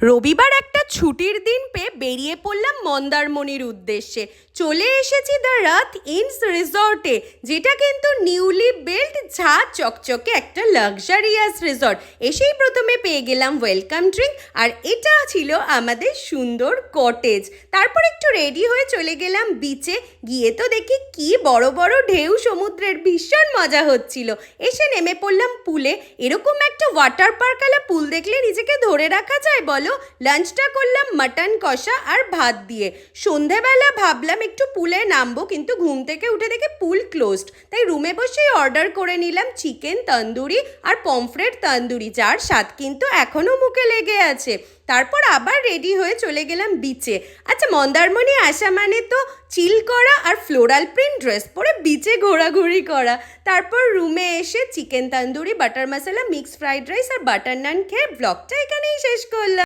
রবিবার একটা ছুটির দিন পেয়ে বেরিয়ে পড়লাম মন্দারমণির উদ্দেশ্যে। চলে এসেছি দ্য রাত ইনস রিসর্টে, যেটা কিন্তু নিউলি বিল্ড ঝাঁ চকচকে একটা লাক্সারিয়াস রিসর্ট। এসেই প্রথমে পেয়ে গেলাম ওয়েলকাম ড্রিঙ্ক, আর এটা ছিল আমাদের সুন্দর কটেজ। তারপর একটু রেডি হয়ে চলে গেলাম বিচে। গিয়ে তো দেখি কি বড় বড় ঢেউ সমুদ্রের, ভীষণ মজা হচ্ছিল। এসে নেমে পড়লাম পুলে। এরকম একটা ওয়াটার পার্ক আলা পুল দেখলে নিজেকে ধরে রাখা যায় বলো। লাঞ্চটা করলাম মাটন কষা আর ভাত দিয়ে। সন্ধেবেলা ভাবলাম একটু পুলে নামবো, কিন্তু ঘুম থেকে উঠে দেখে পুল ক্লোজড। তাই রুমে বসেই অর্ডার করে নিলাম চিকেন তন্দুরি আর পমফ্রেট তন্দুরি, যার স্বাদ কিন্তু এখনও মুখে লেগে আছে। তারপর আবার রেডি হয়ে চলে গেলাম বিচে। আচ্ছা, মন্দারমণি আসা মানে তো চিল করা আর ফ্লোরাল প্রিন্ট ড্রেস পরে বিচে ঘোরাঘুরি করা। তারপর রুমে এসে চিকেন তন্দুরি, বাটার মশলা, মিক্সড ফ্রাইড রাইস আর বাটার নান খেয়ে ব্লগটা এখানেই শেষ করলাম।